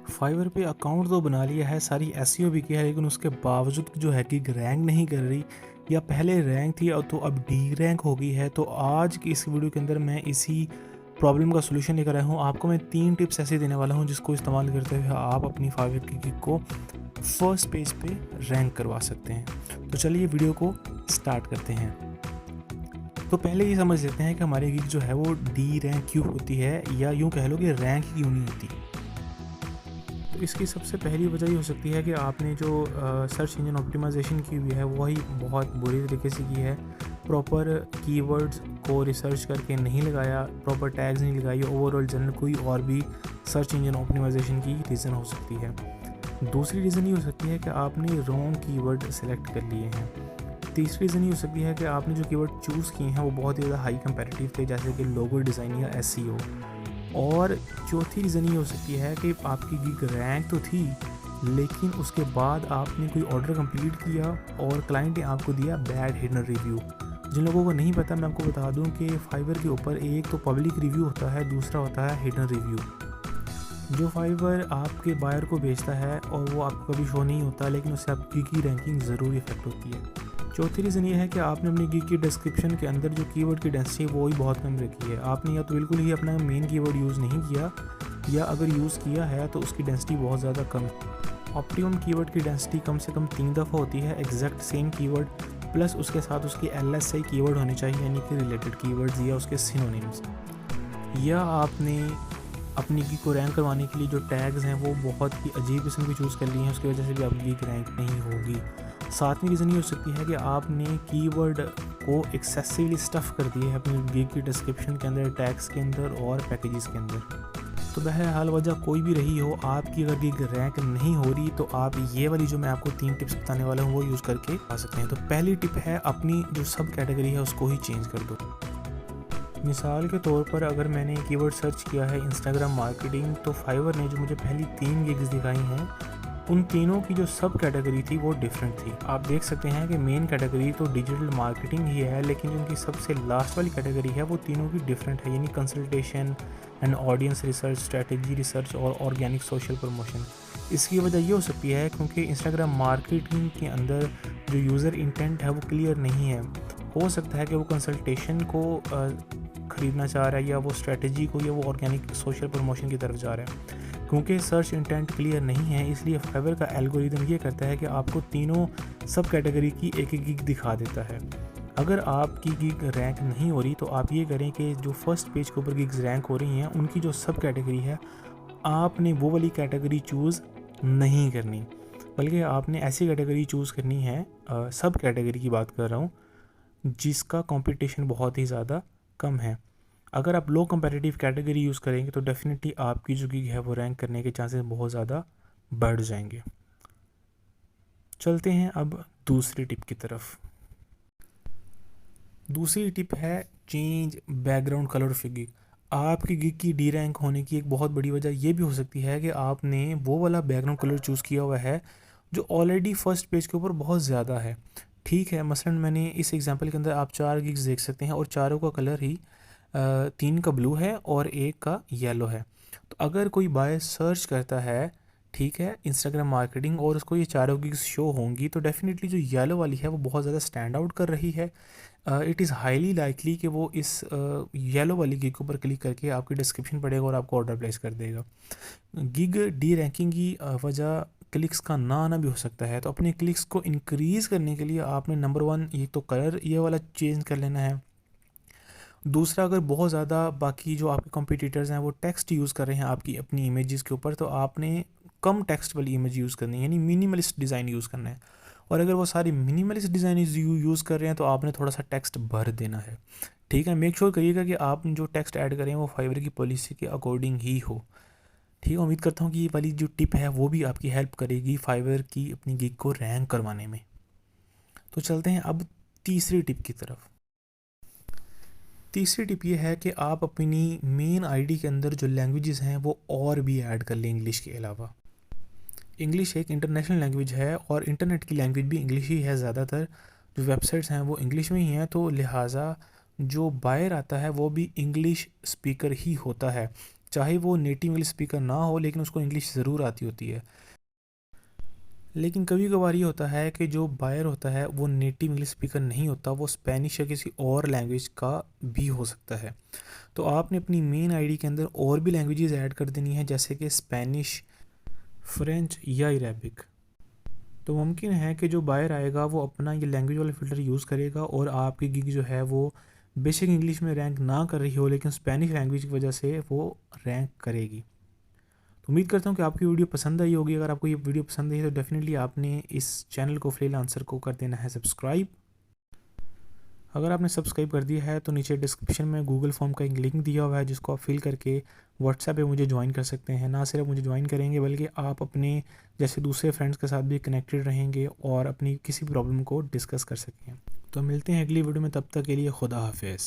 Fibre पे account तो बना लिया है, सारी एसईओ भी किया है, लेकिन उसके बावजूद जो है कि रैंक नहीं कर रही, या पहले रैंक थी तो अब डी रैंक हो गई है। तो आज की इस वीडियो के अंदर मैं इसी प्रॉब्लम का सोल्यूशन लेकर आया हूँ। आपको मैं 3 टिप्स ऐसे देने वाला हूँ जिसको इस्तेमाल करते हुए आप अपनी फाइवर की गिग को फर्स्ट पेज पे रैंक करवा सकते हैं। तो चलिए वीडियो को स्टार्ट करते हैं। तो पहले ये समझ लेते हैं कि हमारी गिग जो है वो डी रैंक क्यों होती है, या यूँ कह लो कि रैंक क्यों नहीं होती। तो इसकी सबसे पहली वजह ये हो सकती है कि आपने जो सर्च इंजन ऑप्टिमाइजेशन की हुई है वही बहुत बुरी तरीके से की है। प्रॉपर कीवर्ड्स को रिसर्च करके नहीं लगाया, प्रॉपर टैग्स नहीं लगाई, ओवरऑल जनरल कोई और भी सर्च इंजन ऑप्टिमाइजेशन की रीज़न हो सकती है। दूसरी रीज़न ये हो सकती है कि आपने रॉन्ग कीवर्ड सेलेक्ट कर लिए हैं। तीसरी रीज़न ये हो सकती है कि आपने जो कीवर्ड चूज़ किए हैं वो बहुत ही ज़्यादा हाई कंपेटिटिव थे, जैसे कि लोगो डिज़ाइन या एसईओ। और चौथी रीज़न ये हो सकती है कि आपकी गिग रैंक तो थी, लेकिन उसके बाद आपने कोई ऑर्डर कंप्लीट किया और क्लाइंट ने आपको दिया बैड हिडन रिव्यू। जिन लोगों को नहीं पता मैं आपको बता दूं कि फाइवर के ऊपर एक तो पब्लिक रिव्यू होता है, दूसरा होता है हिडन रिव्यू। जो फाइवर आपके बायर को बेचता है और वो आपको कभी शो नहीं होता, लेकिन उससे आपकी की रैंकिंग ज़रूर इफेक्ट होती है। चौथी रीज़न ये है कि आपने अपनी गिग की डिस्क्रिप्शन के अंदर जो कीवर्ड की डेंसिटी है वो ही बहुत कम रखी है। आपने या तो बिल्कुल ही अपना मेन कीवर्ड यूज़ नहीं किया, या अगर यूज़ किया है तो उसकी डेंसिटी बहुत ज़्यादा कम है। ऑप्टिमम कीवर्ड की डेंसिटी कम से कम 3 दफ़ा होती है एग्जैक्ट सेम कीवर्ड, प्लस उसके साथ उसकी एलएसआई कीवर्ड होने चाहिए, यानी कि रिलेटेड कीवर्ड्स या उसके सिनोनिम्स। या आपने अपनी गिग को रैंक करवाने के लिए जो टैग्स हैं वो बहुत ही अजीब किस्म की चूज़ कर लिए हैं, उसकी वजह से भी आपकी गिग रैंक नहीं होगी। सातवीं रीज़न ये हो सकती है कि आपने कीवर्ड को एक्सेसिवली स्टफ़ कर दिया है अपनी गिग की डिस्क्रिप्शन के अंदर, टैग्स के अंदर और पैकेजेस के अंदर। तो बहरहाल वजह कोई भी रही हो, आपकी अगर गिग रैंक नहीं हो रही तो आप ये वाली जो मैं आपको 3 टिप्स बताने वाला हूँ वो यूज़ करके आ सकते हैं। तो पहली टिप है, अपनी जो सब कैटेगरी है उसको ही चेंज कर दो। मिसाल के तौर पर अगर मैंने कीवर्ड सर्च किया है इंस्टाग्राम मार्केटिंग, तो फाइवर ने जो मुझे पहली 3 गिग्स दिखाई हैं उन तीनों की जो सब कैटेगरी थी वो डिफरेंट थी। आप देख सकते हैं कि मेन कैटेगरी तो डिजिटल मार्केटिंग ही है, लेकिन जो उनकी सबसे लास्ट वाली कैटेगरी है वो तीनों की डिफरेंट है, यानी consultation and audience research, strategy research और ऑर्गेनिक सोशल प्रमोशन। इसकी वजह ये हो सकती है क्योंकि इंस्टाग्राम मार्केटिंग के अंदर जो यूज़र इंटेंट है वो क्लियर नहीं है। हो सकता है कि वो कंसल्टेशन को ख़रीदना चाह रहा है, या वो स्ट्रेटजी को, या वो ऑर्गेनिक सोशल प्रमोशन की तरफ जा रहा है। क्योंकि सर्च इंटेंट क्लियर नहीं है, इसलिए फाइवर का एल्गोरिदम ये करता है कि आपको तीनों सब कैटेगरी की एक एक गिग दिखा देता है। अगर आपकी गिग रैंक नहीं हो रही तो आप ये करें कि जो फर्स्ट पेज के ऊपर गिग्स रैंक हो रही हैं उनकी जो सब कैटेगरी है, आपने वो वाली कैटेगरी चूज़ नहीं करनी, बल्कि आपने ऐसी कैटेगरी चूज़ करनी है, सब कैटेगरी की बात कर रहा हूँ, जिसका कंपटीशन बहुत ही ज़्यादा कम है। अगर आप लो कंपेटिटिव कैटेगरी यूज़ करेंगे तो डेफिनेटली आपकी जो गिग है वो रैंक करने के चांसेस बहुत ज़्यादा बढ़ जाएंगे। चलते हैं अब दूसरी टिप की तरफ। दूसरी टिप है change background colour of gig. आपकी गिग की डी रैंक होने की एक बहुत बड़ी वजह ये भी हो सकती है कि आपने वो वाला बैकग्राउंड कलर चूज़ किया हुआ है जो ऑलरेडी फर्स्ट पेज के ऊपर बहुत ज़्यादा है। ठीक है, मसलन मैंने इस एग्जांपल के अंदर आप 4 गिग्स देख सकते हैं और चारों का कलर ही 3 का ब्लू है और एक का येलो है। तो अगर कोई बाय सर्च करता है, ठीक है, इंस्टाग्राम मार्केटिंग, और उसको ये चारों गिग्स शो होंगी, तो डेफिनेटली जो येलो वाली है वो बहुत ज़्यादा स्टैंड आउट कर रही है। इट इज़ हाईली लाइकली कि वो इस येलो वाली गिग के ऊपर क्लिक करके आपकी डिस्क्रिप्शन पढ़ेगा और आपको ऑर्डर प्लेस कर देगा। गिग डी रैंकिंग की वजह क्लिक्स का ना आना भी हो सकता है। तो अपने क्लिक्स को इंक्रीज़ करने के लिए आपने नंबर 1 ये तो कलर ये वाला चेंज कर लेना है। दूसरा, अगर बहुत ज़्यादा बाकी जो आपके कॉम्पिटिटर्स हैं वो टेक्स्ट यूज़ कर रहे हैं आपकी अपनी इमेजेस के ऊपर, तो आपने कम टेक्स्ट वाली इमेज यूज़ करनी है, यानी मिनिमलिस्ट डिज़ाइन यूज़ करना है। और अगर वो सारी मिनिमलिस्ट डिज़ाइन यूज़ कर रहे हैं तो आपने थोड़ा सा टेक्स्ट भर देना है। ठीक है, मेक श्योर करिएगा कि आप जो टेक्स्ट ऐड करें वो फाइवर की पॉलिसी के अकॉर्डिंग ही हो। ठीक है, उम्मीद करता हूँ कि ये वाली जो टिप है वो भी आपकी हेल्प करेगी फाइवर की अपनी गिग को रैंक करवाने में। तो चलते हैं अब तीसरी टिप की तरफ। तीसरी टिप ये है कि आप अपनी मेन आईडी के अंदर जो लैंग्वेजेस हैं वो और भी ऐड कर लें इंग्लिश के अलावा। इंग्लिश एक इंटरनेशनल लैंग्वेज है और इंटरनेट की लैंग्वेज भी इंग्लिश ही है। ज़्यादातर जो वेबसाइट्स हैं वो इंग्लिश में ही हैं, तो लिहाजा जो बायर आता है वो भी इंग्लिश स्पीकर ही होता है। चाहे वो नेटिव इंग्लिश स्पीकर ना हो लेकिन उसको इंग्लिश ज़रूर आती होती है। लेकिन कभी कभार ये होता है कि जो बायर होता है वो नेटिव इंग्लिश स्पीकर नहीं होता, वो स्पेनिश या किसी और लैंग्वेज का भी हो सकता है। तो आपने अपनी मेन आईडी के अंदर और भी लैंग्वेजेस ऐड कर देनी है, जैसे कि स्पेनिश, फ्रेंच या अरेबिक। तो मुमकिन है कि जो बायर आएगा वो अपना ये लैंग्वेज वाला फ़िल्टर यूज़ करेगा और आपकी गिग जो है वो बेसिक इंग्लिश में रैंक ना कर रही हो लेकिन स्पेनिश लैंग्वेज की वजह से वो रैंक करेगी। तो उम्मीद करता हूँ कि आपकी वीडियो पसंद आई होगी। अगर आपको ये वीडियो पसंद आई है तो डेफिनेटली आपने इस चैनल को फ्रीलांसर को कर देना है सब्सक्राइब। अगर आपने सब्सक्राइब कर दिया है तो नीचे डिस्क्रिप्शन में गूगल फॉर्म का एक लिंक दिया हुआ है जिसको आप फिल करके व्हाट्सएप पे मुझे ज्वाइन कर सकते हैं। ना सिर्फ मुझे ज्वाइन करेंगे बल्कि आप अपने जैसे दूसरे फ्रेंड्स के साथ भी कनेक्टेड रहेंगे और अपनी किसी प्रॉब्लम को डिस्कस कर सकें। तो मिलते हैं अगली वीडियो में, तब तक के लिए खुदा हाफिज़।